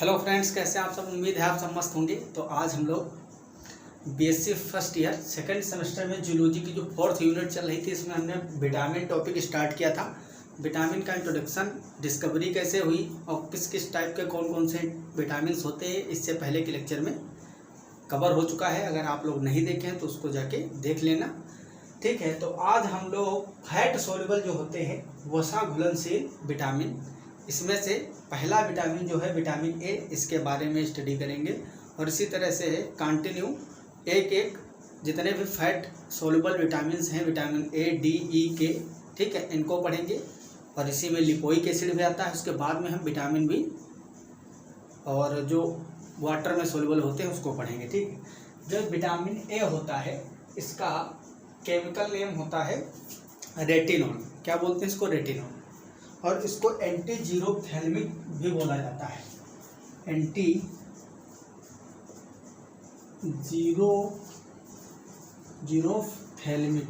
Hello friends, कैसे आप सब। उम्मीद है आप सब मस्त होंगे। तो आज हम लोग BSc first year second semester में जूलॉजी की जो फोर्थ यूनिट चल रही थी, इसमें हमने विटामिन टॉपिक स्टार्ट किया था। विटामिन का इंट्रोडक्शन, डिस्कवरी कैसे हुई और किस किस टाइप के कौन कौन से विटामिन होते हैं, इससे पहले के लेक्चर में कवर हो चुका है। अगर आप लोग नहीं देखे हैं तो उसको जाके देख लेना, ठीक है। तो आज हम लोग फैट सोल्युबल जो होते हैं वसा घुलनशील विटामिन, इसमें से पहला विटामिन जो है विटामिन ए, इसके बारे में स्टडी करेंगे। और इसी तरह से कंटिन्यू एक एक जितने भी फैट सोल्युबल विटामिन हैं, विटामिन ए, डी, ई, के, ठीक है, इनको पढ़ेंगे। और इसी में लिपोइक एसिड भी आता है। उसके बाद में हम विटामिन बी और जो वाटर में सोल्युबल होते हैं उसको पढ़ेंगे, ठीक है। जो विटामिन ए होता है इसका केमिकल नेम होता है रेटिनॉल। क्या बोलते हैं इसको? रेटिनॉल। और इसको एंटी जीरोप्थैल्मिक भी बोला जाता है। एंटी जीरोप्थैल्मिक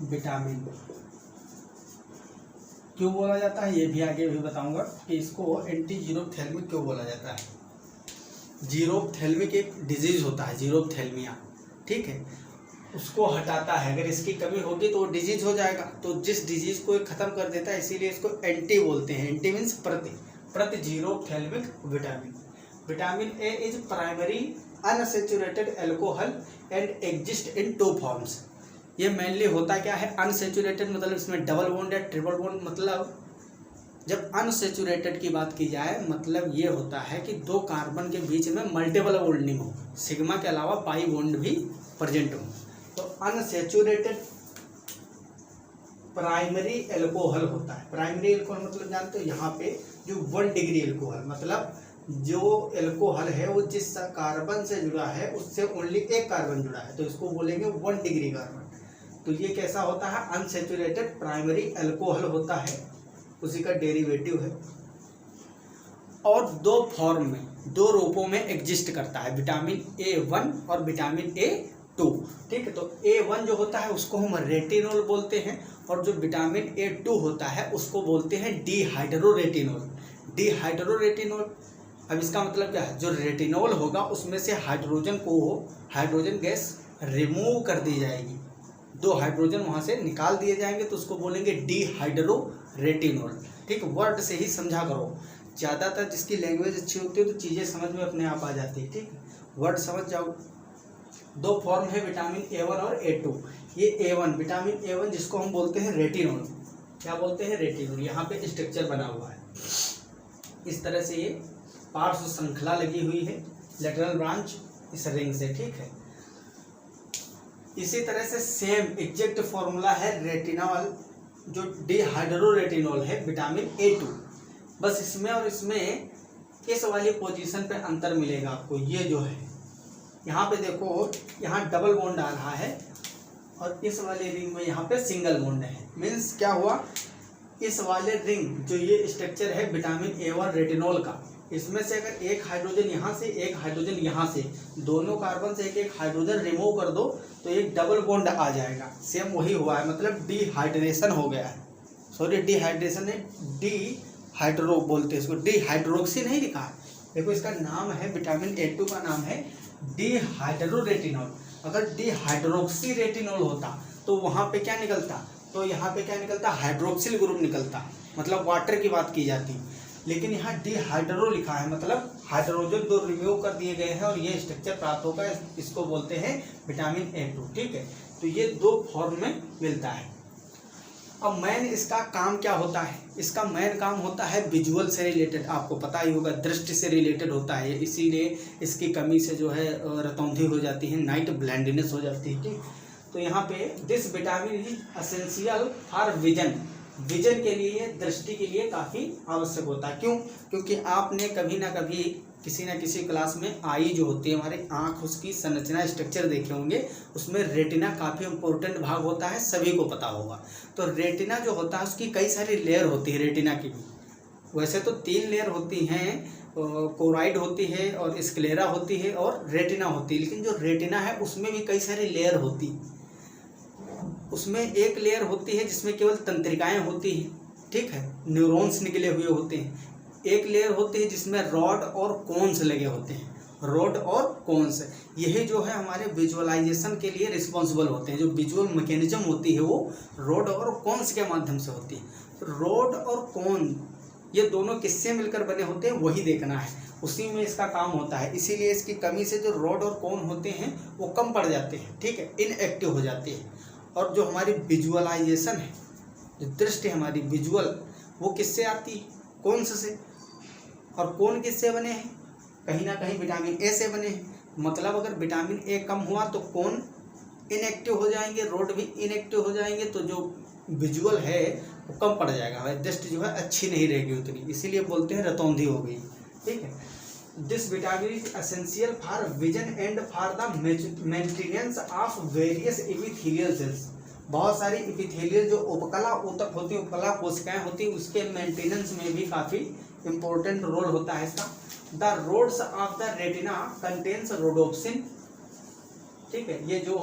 विटामिन क्यों बोला जाता है, ये भी आगे भी बताऊंगा कि इसको एंटी जीरोप्थैल्मिक क्यों बोला जाता है। जीरोप्थैल्मिक एक डिजीज होता है, जीरोप्थैल्मिया, ठीक है, उसको हटाता है। अगर इसकी कमी होगी तो वो डिजीज हो जाएगा। तो जिस डिजीज को ख़त्म कर देता है, इसीलिए इसको एंटी बोलते हैं। एंटी मीन्स प्रति xerophthalmic vitamin. Vitamin A is primary unsaturated alcohol and exist in two forms. ये मेनली होता क्या है? अनसैचुरेटेड मतलब इसमें डबल बॉन्ड या ट्रिपल बॉन्ड। मतलब जब अनसैचुरेटेड की बात की जाए, मतलब ये होता है कि दो कार्बन के बीच में मल्टीपल बॉन्डिंग हो, सिग्मा के अलावा पाई बॉन्ड भी प्रेजेंट हो। तो अनसैचुरेटेड प्राइमरी एल्कोहल होता है। प्राइमरी एल्कोहल मतलब जानते हो, यहाँ पे जो 1 डिग्री एल्कोहल, मतलब जो एल्कोहल है वो जिस कार्बन से जुड़ा है उससे ओनली एक कार्बन जुड़ा है, तो इसको बोलेंगे 1 डिग्री कार्बन। तो ये कैसा होता है? अनसैचुरेटेड प्राइमरी एल्कोहल होता है, उसी का डेरिवेटिव है। और दो फॉर्म में, दो रूपों में एग्जिस्ट करता है, विटामिन A1 और विटामिन A2, ठीक है। तो A1 जो होता है उसको हम रेटिनॉल बोलते हैं, और जो विटामिन A2 होता है उसको बोलते हैं डिहाइड्रोरेटिनॉल। डिहाइड्रोरेटिनॉल, अब इसका मतलब क्या है? जो रेटिनॉल होगा उसमें से हाइड्रोजन गैस रिमूव कर दी जाएगी, 2 हाइड्रोजन वहाँ से निकाल दिए जाएंगे, तो उसको बोलेंगे डिहाइड्रोरेटिनॉल, ठीक। वर्ड से ही समझा करो, ज़्यादातर जिसकी लैंग्वेज अच्छी होती है तो चीज़ें समझ में अपने आप आ जाती है, ठीक। वर्ड समझ जाओ। दो फॉर्म है विटामिन A1 और A2। ये A1, विटामिन A1 जिसको हम बोलते हैं रेटिनॉल, क्या बोलते हैं? रेटिनॉल। यहाँ पे स्ट्रक्चर बना हुआ है इस तरह से, ये पार्श्व श्रृंखला लगी हुई है, लेटरल ब्रांच इस रिंग से, ठीक है। इसी तरह से सेम एग्जैक्ट फॉर्मूला है रेटिनॉल, जो डिहाइड्रोरेटिनॉल है विटामिन A2। बस इसमें और इसमें इस वाली पोजीशन पे अंतर मिलेगा आपको। ये जो है यहाँ पे देखो, यहाँ डबल बॉन्ड आ रहा है और इस वाले रिंग में यहाँ पे सिंगल बॉन्ड है। मीन्स क्या हुआ? इस वाले रिंग जो ये स्ट्रक्चर है विटामिन A1 रेटिनॉल का, इसमें से अगर एक हाइड्रोजन यहाँ से, एक हाइड्रोजन यहाँ से, दोनों कार्बन से एक एक हाइड्रोजन रिमूव कर दो तो एक डबल बॉन्ड आ जाएगा। सेम वही हुआ है, मतलब डिहाइड्रेशन हो गया है। सॉरी, डिहाइड्रेशन है, डिहाइड्रो बोलते हैं इसको, डिहाइड्रोक्सी नहीं लिखा है। देखो इसका नाम है, विटामिन A2 का नाम है डिहाइड्रोरेटिनॉल। अगर डिहाइड्रोक्सी रेटिनॉल होता तो वहाँ पे क्या निकलता? तो यहाँ पे क्या निकलता? हाइड्रोक्सिल ग्रुप निकलता, मतलब वाटर की बात की जाती। लेकिन यहाँ डिहाइड्रो लिखा है, मतलब हाइड्रोजन 2 रिमूव कर दिए गए हैं और ये स्ट्रक्चर प्राप्त होगा, इसको बोलते हैं विटामिन A2, ठीक है। तो ये 2 फॉर्म में मिलता है। अब मेन इसका काम क्या होता है? इसका मेन काम होता है विजुअल से रिलेटेड, आपको पता ही होगा, दृष्टि से रिलेटेड होता है। इसीलिए इसकी कमी से जो है रतौंधी हो जाती है, नाइट ब्लाइंडनेस हो जाती है, ठीक। तो यहाँ पे this vitamin is essential for vision. Vision के लिए, दृष्टि के लिए काफ़ी आवश्यक होता है। क्यों? क्योंकि आपने कभी ना कभी किसी न किसी क्लास में आई जो होती है हमारी आँख, उसकी संरचना स्ट्रक्चर देखे होंगे, उसमें रेटिना काफ़ी इंपॉर्टेंट भाग होता है, सभी को पता होगा। तो रेटिना जो होता है उसकी कई सारी लेयर होती है रेटिना की भी। वैसे तो 3 लेयर होती हैं, कोराइड होती है और स्क्लेरा होती है और रेटिना होती है। लेकिन जो रेटिना है उसमें भी कई सारी लेयर होती। उसमें एक लेयर होती है जिसमें केवल तंत्रिकाएँ होती हैं, ठीक है, न्यूरॉन्स निकले हुए होते हैं। एक लेयर होती है जिसमें रॉड और कोन्स लगे होते हैं, रॉड और कोन्स, यही जो है हमारे विजुअलाइजेशन के लिए रिस्पॉन्सिबल होते हैं। जो विजुअल मैकेनिज्म होती है वो रॉड और कोन्स के माध्यम से होती है। रॉड और कोन ये दोनों किससे मिलकर बने होते हैं वही देखना है, उसी में इसका काम होता है। इसीलिए इसकी कमी से जो रॉड और कोन होते हैं वो कम पड़ जाते हैं, ठीक है, इनएक्टिव हो जाते हैं। और जो हमारी विजुअलाइजेशन है, जो दृष्टि हमारी विजुअल, वो किससे आती है, कोन्स से। और कोन किससे बने हैं, कहीं ना कहीं विटामिन ए से बने हैं। मतलब अगर विटामिन ए कम हुआ तो कोन इनएक्टिव हो जाएंगे, रॉड भी इनएक्टिव हो जाएंगे, तो जो विजुअल है वो कम पड़ जाएगा, दृष्टि जो है अच्छी नहीं रहेगी उतनी, इसीलिए बोलते हैं रतौंधी हो गई, ठीक है। This vitamin is essential for vision and for the maintenance of various epithelial cells. बहुत सारी एपिथेलियल जो उपकला ऊतक होती है, उपकला कोशिकाएं होती है, उसके मेंटेनेंस में भी काफ़ी इंपॉर्टेंट रोल होता है इसका। The rods of the retina contains rhodopsin, ठीक है, ये जो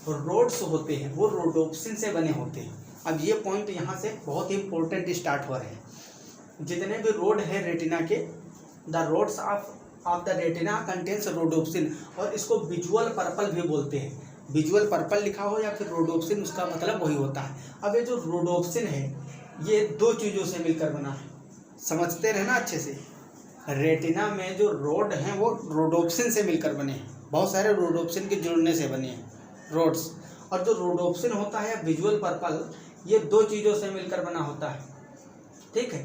रोड्स होते हैं वो रोडोप्सिन से बने होते हैं। अब ये पॉइंट यहाँ से बहुत ही इंपॉर्टेंट स्टार्ट हो रहे हैं। जितने भी रोड है रेटिना के, the rods of the retina contains rhodopsin, और इसको विजुअल पर्पल भी बोलते हैं। विजुअल पर्पल लिखा हो या फिर रोडोप्सिन, उसका मतलब वही होता है। अब ये जो रोडोप्सिन है ये दो चीज़ों से मिलकर बना है, समझते रहना अच्छे से। रेटिना में जो रोड हैं वो रोडोप्सिन से मिलकर बने हैं, बहुत सारे रोडोप्सिन के जुड़ने से बने हैं रोड्स। और जो रोडोप्सिन होता है या विजुअल पर्पल, ये दो चीज़ों से मिलकर बना होता है, ठीक है।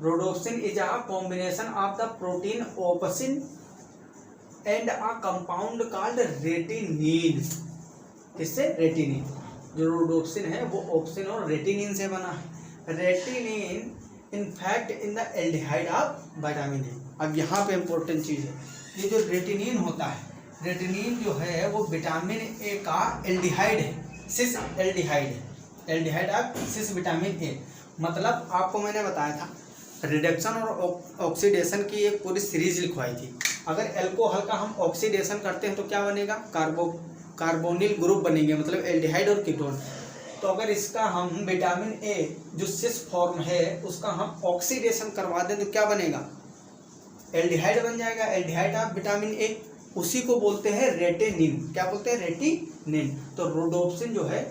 Rhodopsin is a combination of the protein opsin and a compound called retinene. किससे, रेटिनिन। जो रोडोप्सिन है वो ओप्सिन और रेटिनिन से बना है। Retinene in fact in the aldehyde of vitamin A. अब यहाँ पे इंपॉर्टेंट चीज़ है, ये जो रेटिनिन होता है, रेटिनिन जो है वो विटामिन ए का एल्डिहाइड है, सिस एल्डिहाइड है, aldehyde of cis vitamin A. मतलब आपको मैंने बताया था रिडक्शन और ऑक्सीडेशन की एक पूरी सीरीज लिखवाई थी। अगर एल्कोहल का हम ऑक्सीडेशन करते हैं तो क्या बनेगा, कार्बोनिल ग्रुप बनेंगे, मतलब एल्डिहाइड और कीटोन। तो अगर इसका हम विटामिन ए जो सिस फॉर्म है उसका हम ऑक्सीडेशन करवा दें तो क्या बनेगा, एल्डिहाइड बन जाएगा, एल्डिहाइड ऑफ विटामिन ए। उसी को बोलते हैं रेटिनिन। क्या बोलते हैं, रेटिनिन। तो रोडोप्सिन जो है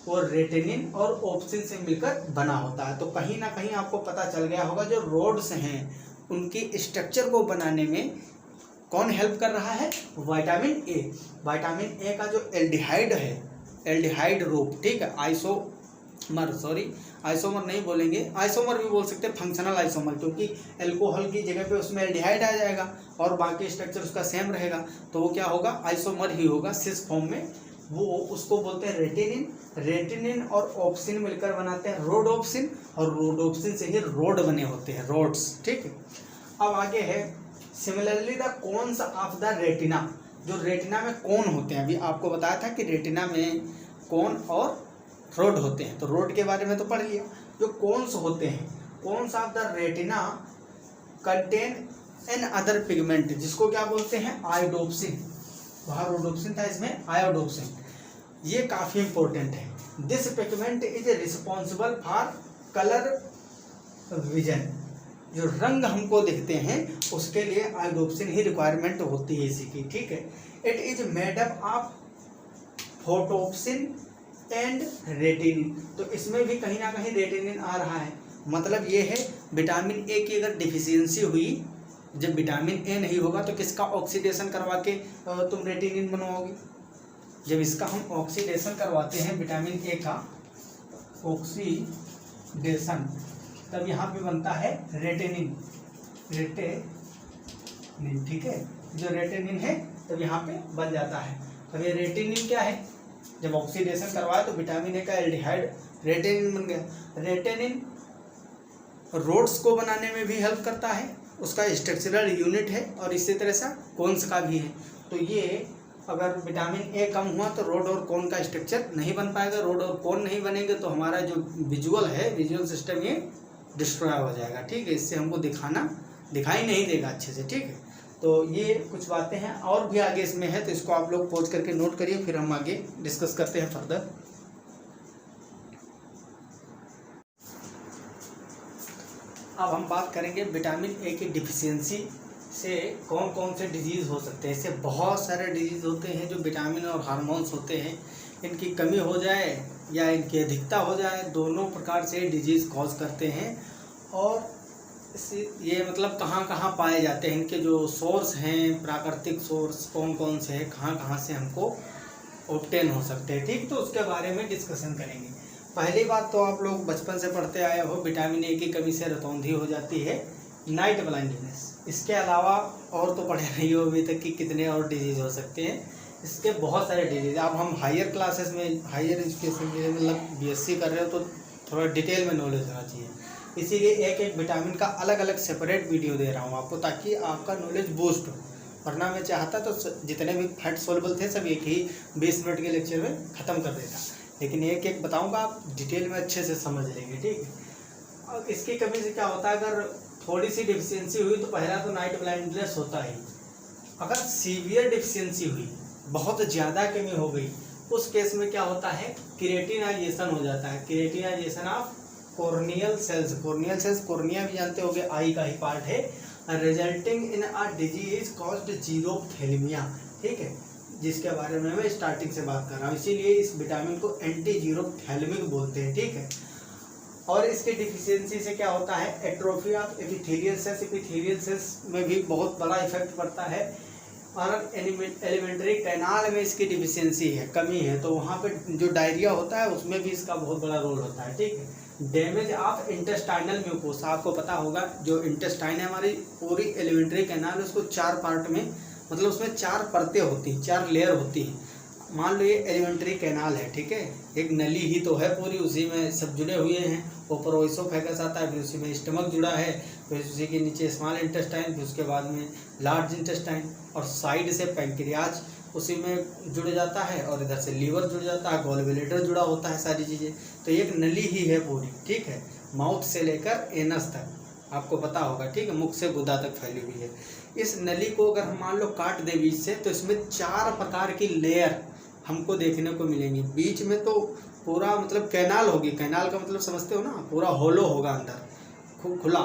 वो रेटिनिन और ओप्सिन से मिलकर बना होता है। तो कहीं ना कहीं आपको पता चल गया होगा जो रोड्स हैं उनकी स्ट्रक्चर को बनाने में कौन हेल्प कर रहा है, विटामिन ए। विटामिन ए का जो एल्डिहाइड है, एल्डिहाइड रूप, ठीक है, आइसोमर नहीं बोलेंगे, आइसोमर भी बोल सकते हैं, फंक्शनल आइसोमर, क्योंकि एल्कोहल की जगह पे उसमें एल्डिहाइड आ जाएगा और बाकी स्ट्रक्चर उसका सेम रहेगा, तो वो क्या होगा, आइसोमर ही होगा सिस फॉर्म में। वो उसको बोलते हैं रेटिनिन। रेटिनिन और ऑप्सिन मिलकर बनाते हैं रोडोप्सिन, और रोडोप्सिन से ही रोड बने होते हैं, रोड्स, ठीक है। अब आगे है similarly the cons of the retina. जो रेटिना में कोन होते हैं, अभी आपको बताया था कि रेटिना में कोन और रोड होते हैं, तो रोड के बारे में तो पढ़ लिया। जो कोन्स होते हैं, cones of the retina contain an other pigment, जिसको क्या बोलते हैं, आयोडोप्सिन। वहाँ रोडोप्सिन था, इसमें आयोडोप्सिन। ये काफ़ी इंपॉर्टेंट है। This pigment is responsible for colour vision. जो रंग हमको दिखते हैं उसके लिए आयोडोप्सिन ही रिक्वायरमेंट होती है इसी की, ठीक है। It is made up of photopsin and retinene. तो इसमें भी कहीं ना कहीं रेटिनिन आ रहा है। मतलब ये है विटामिन ए की अगर डिफिशियंसी हुई, जब विटामिन ए नहीं होगा तो किसका ऑक्सीडेशन करवा के तुम रेटिनिन बनवाओगे, जब इसका हम ऑक्सीडेशन करवाते हैं विटामिन ए का ऑक्सीडेशन, तब यहाँ पे बनता है रेटिनिन, रेटिनिन, ठीक है। जो रेटिनिन है तब यहाँ पे बन जाता है। अब ये रेटिनिन क्या है, जब ऑक्सीडेशन करवाए तो विटामिन ए का एल्डिहाइड रेटिनिन बन गया। रेटिनिन रोड्स को बनाने में भी हेल्प करता है, उसका स्ट्रक्चरल यूनिट है, और इसी तरह से कोन्स का भी है। तो ये अगर विटामिन ए कम हुआ तो रोड और कोन का स्ट्रक्चर नहीं बन पाएगा। रोड और कोन नहीं बनेंगे तो हमारा जो विजुअल है, विजुअल सिस्टम ये डिस्ट्रॉय हो जाएगा, ठीक है। इससे हमको दिखाई नहीं देगा अच्छे से, ठीक है। तो ये कुछ बातें हैं, और भी आगे इसमें है, तो इसको आप लोग पॉज करके नोट करिए, फिर हम आगे डिस्कस करते हैं फर्दर। अब हम बात करेंगे विटामिन ए की डिफिशियंसी से कौन कौन से डिजीज़ हो सकते हैं। इससे बहुत सारे डिजीज़ होते हैं जो विटामिन और हार्मोन्स होते हैं, इनकी कमी हो जाए या इनकी अधिकता हो जाए, दोनों प्रकार से डिजीज़ कॉज करते हैं। और ये मतलब कहाँ कहाँ पाए जाते हैं, इनके जो सोर्स हैं, प्राकृतिक सोर्स कौन कौन से हैं, कहाँ कहाँ से हमको ऑब्टेन हो सकते हैं। ठीक, तो उसके बारे में डिस्कशन करेंगे। पहली बात तो आप लोग बचपन से पढ़ते आए हो, विटामिन ए की कमी से रतौंधी हो जाती है, नाइट ब्लाइंडनेस। इसके अलावा और तो पढ़े नहीं हो अभी तक कि कितने और डिजीज़ हो सकते हैं। इसके बहुत सारे डिजीज़, अब हम हायर क्लासेस में, हायर एजुकेशन में मतलब बीएससी कर रहे हो तो थोड़ा डिटेल में नॉलेज होना चाहिए। इसीलिए एक एक विटामिन का अलग अलग सेपरेट वीडियो दे रहा हूँ आपको, ताकि आपका नॉलेज बूस्ट हो। वरना मैं चाहता तो जितने भी फैट सोल्युबल थे सब एक ही 20 मिनट के लेक्चर में ख़त्म कर देता, लेकिन एक एक बताऊंगा, आप डिटेल में अच्छे से समझ लेंगे। ठीक है, और इसकी कमी से क्या होता है, अगर थोड़ी सी डिफिशियंसी हुई तो पहला तो नाइट ब्लाइंडनेस होता ही। अगर सीवियर डिफिशियंसी हुई, बहुत ज़्यादा कमी हो गई, उस केस में क्या होता है, केरेटिनाइजेशन हो जाता है, keratinization of corneal cells. Corneal cells, cornea भी जानते होंगे, आई का ही पार्ट है, resulting in a disease caused xerophthalmia. ठीक है, जिसके बारे में मैं स्टार्टिंग से बात कर रहा हूँ, इसीलिए इस विटामिन को एंटी जीरोप्थेल्मिक बोलते हैं। ठीक है, और इसके डिफिशियंसी से क्या होता है, atrophy of epithelial cells. Epithelial cells में भी बहुत बड़ा इफेक्ट पड़ता है, और एलिमेंट्री कैनाल में इसकी डिफिशियंसी है, कमी है, तो वहाँ पे जो डायरिया होता है उसमें भी इसका बहुत बड़ा रोल होता है। ठीक है, डैमेज ऑफ इंटेस्टाइनल म्यूकोसा, आपको पता होगा जो इंटेस्टाइन है हमारी पूरी एलिमेंट्री कैनाल, उसको 4 पार्ट में, मतलब उसमें 4 परतें होती हैं, 4 लेयर होती हैं। मान लो ये एलिमेंट्री कैनाल है, ठीक है, एक नली ही तो है पूरी, उसी में सब जुड़े हुए हैं। ऊपर ओइसोफेगस आता है, फिर उसी में स्टमक जुड़ा है, फिर उसी के नीचे स्मॉल इंटेस्टाइन, फिर उसके बाद में लार्ज इंटेस्टाइन, और साइड से पैंक्रियाज उसी में जुड़ जाता है, और इधर से लीवर जुड़ जाता है, गॉलब्लैडर जुड़ा होता है, सारी चीज़ें। तो ये एक नली ही है पूरी। ठीक है, माउथ से लेकर एनस तक आपको पता होगा। ठीक है, मुख से गुदा तक फैली हुई है। इस नली को अगर हम मान लो काट दे बीच से, तो इसमें 4 प्रकार की लेयर हमको देखने को मिलेंगी। बीच में तो पूरा मतलब कैनाल होगी, कैनाल का मतलब समझते हो ना, पूरा होलो होगा अंदर खुला,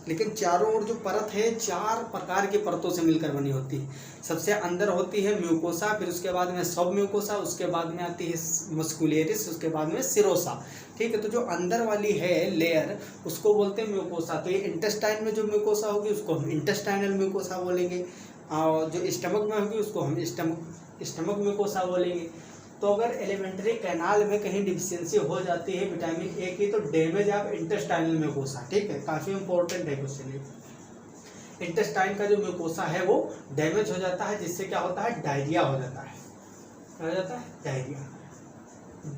लेकिन चारों ओर जो परत है 4 प्रकार की परतों से मिलकर बनी होती है। सबसे अंदर होती है म्यूकोसा, फिर उसके बाद में सब म्यूकोसा, उसके बाद में आती है मस्कुलेरिस, उसके बाद में सिरोसा। ठीक है, तो जो अंदर वाली है लेयर उसको बोलते हैं म्यूकोसा। तो ये इंटेस्टाइन में जो म्यूकोसा होगी उसको हम इंटेस्टाइनल म्यूकोसा बोलेंगे, और जो स्टमक में होगी उसको हम स्टमक म्यूकोसा बोलेंगे। तो अगर एलिमेंट्री कैनाल में कहीं डिफिशियंसी हो जाती है विटामिन ए की, तो डैमेज ऑफ इंटेस्टाइनल म्यूकोसा। ठीक है, काफ़ी इंपॉर्टेंट है क्वेश्चन ये। इंटेस्टाइन का जो म्यूकोसा है वो डैमेज हो जाता है, जिससे क्या होता है, डायरिया हो जाता है। क्या हो जाता है, diarrhoea.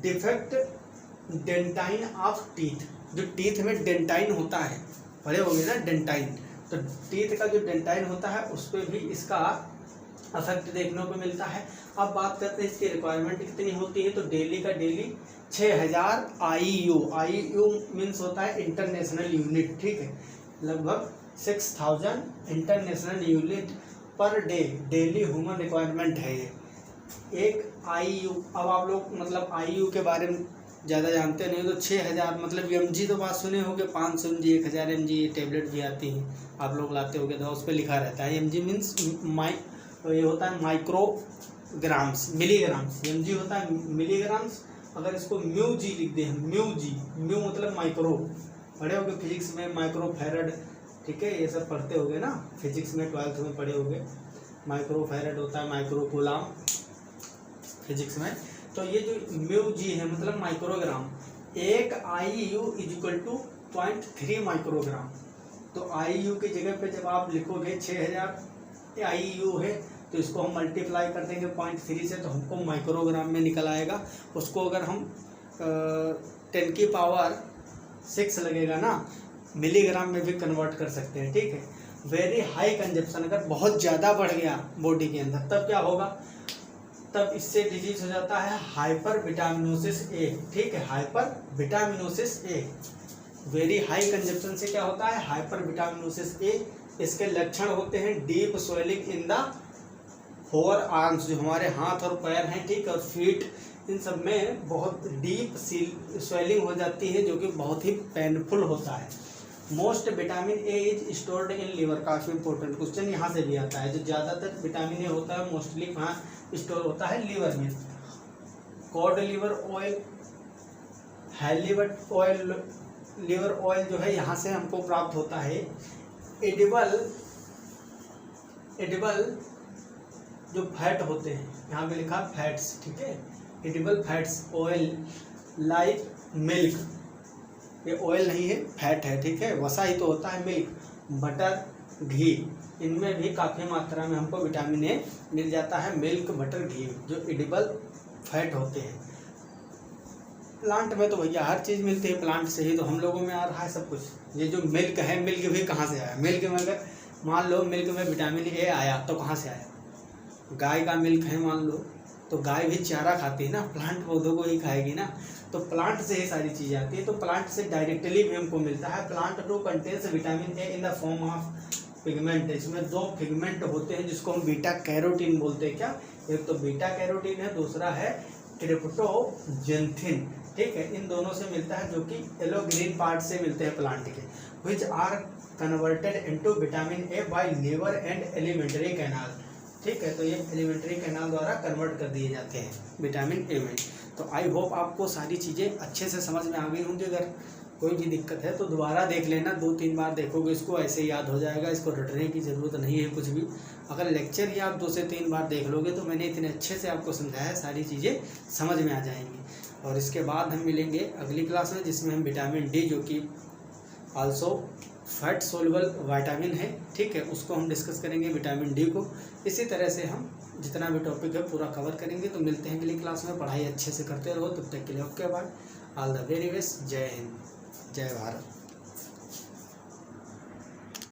Defect dentine of teeth, जो टीथ में डेंटाइन होता है, पढ़े होंगे ना डेंटाइन, तो टीथ का जो डेंटाइन होता है उस पर भी इसका इफेक्ट देखने को मिलता है। अब बात करते हैं इसकी रिक्वायरमेंट कितनी होती है, तो डेली का डेली 6000 IU। IU मीन्स होता है इंटरनेशनल यूनिट। ठीक है, लगभग 6000 international unit per day daily human requirement है ये एक IU। अब आप लोग मतलब IU के बारे में ज़्यादा जानते नहीं, तो 6000 मतलब mg तो बात सुने होंगे, 500 mg, 1000 mg, ये टेबलेट भी आती है, आप लोग लाते होंगे, तो उस पर लिखा रहता है mg मीन्स ये होता है माइक्रोग्राम्स, मिलीग्राम्स। mg होता है मिलीग्राम्स। अगर इसको म्यू जी लिख दें, म्यू जी, म्यू मतलब माइक्रो, पढ़े होगे फिजिक्स में माइक्रो फैरड। ठीक है, ये सब पढ़ते होगे ना फिजिक्स में, 12th में पढ़े होगे। माइक्रो फैरड होता है माइक्रो कूलाम फिजिक्स में। तो ये जो म्यू जी है मतलब माइक्रोग्राम, एक IU इक्वल टू 0.3 माइक्रोग्राम। तो IU की जगह पे जब आप लिखोगे 6000 IU है, तो इसको हम मल्टीप्लाई कर देंगे 0.3 से, तो हमको माइक्रोग्राम में निकल आएगा। उसको अगर हम 10 की पावर 6 लगेगा ना, मिलीग्राम में भी कन्वर्ट कर सकते हैं। ठीक है, वेरी हाई कंजप्शन, अगर बहुत ज़्यादा बढ़ गया बॉडी के अंदर, तब क्या होगा, तब इससे डिजीज हो जाता है हाइपर विटामिनोसिस ए। ठीक है, हाइपर विटामिनोसिस ए, वेरी हाई कंजप्शन से क्या होता है, हाइपर विटामिनोसिस ए। इसके लक्षण होते हैं deep swelling in the four arms, जो हमारे हाथ और पैर हैं, ठीक, और फीट, इन सब में बहुत डीप स्वेलिंग हो जाती है, जो कि बहुत ही पेनफुल होता है। Most vitamin A is stored in liver, काफ़ी इंपॉर्टेंट क्वेश्चन यहाँ से भी आता है। जो ज़्यादातर विटामिन ए होता है मोस्टली कहाँ स्टोर होता है, लीवर में। Cod liver oil, oil, liver oil जो है यहाँ से हमको प्राप्त होता है। एडिबल जो फैट होते हैं, यहाँ पे लिखा फैट्स, ठीक है, edible fats oil like milk, ये ऑयल नहीं है फैट है, ठीक है, वसा ही तो होता है मिल्क, बटर, घी, इनमें भी काफ़ी मात्रा में हमको विटामिन ए मिल जाता है। मिल्क, बटर, घी जो एडिबल फैट होते हैं। प्लांट में तो भैया हर चीज़ मिलती है, प्लांट से ही तो हम लोगों में आ रहा है सब कुछ। ये जो मिल्क है, मिल्क भी कहाँ से आया, मिल्क में अगर मान लो मिल्क में विटामिन ए आया तो कहाँ से आया, गाय का मिल्क है मान लो, तो गाय भी चारा खाती है ना, प्लांट पौधों को ही खाएगी ना, तो प्लांट से ही सारी चीज़ें आती है। तो प्लांट से डायरेक्टली भी हमको मिलता है। Plant too contains vitamin A in the form of pigment, इसमें 2 पिगमेंट होते हैं जिसको हम बीटा कैरोटीन बोलते हैं। क्या, एक तो बीटा कैरोटीन है, दूसरा है ट्रिप्टोजेंथिन, ठीक है, इन दोनों से मिलता है, जो कि येलो ग्रीन पार्ट से मिलते हैं प्लांट के, which are converted into vitamin A by liver and alimentary canal, ठीक है, तो ये एलिमेंट्री कैनाल द्वारा कन्वर्ट कर दिए जाते हैं विटामिन ए में। तो आई होप आपको सारी चीज़ें अच्छे से समझ में आ गई होंगी। अगर कोई भी दिक्कत है तो दोबारा देख लेना, 2-3 बार देखोगे इसको, ऐसे याद हो जाएगा, इसको रटने की ज़रूरत नहीं है कुछ भी। अगर लेक्चर ही आप 2 से 3 बार देख लोगे तो मैंने इतने अच्छे से आपको समझाया है, सारी चीज़ें समझ में आ जाएंगी। और इसके बाद हम मिलेंगे अगली क्लास में, जिसमें हम विटामिन डी, जो कि आल्सो फैट सोल्युबल विटामिन है, ठीक है, उसको हम डिस्कस करेंगे, विटामिन डी को। इसी तरह से हम जितना भी टॉपिक है पूरा कवर करेंगे। तो मिलते हैं अगली क्लास में, पढ़ाई अच्छे से करते रहो, तब तक के लिए okay bye, all the very best, जय हिंद, जय भारत।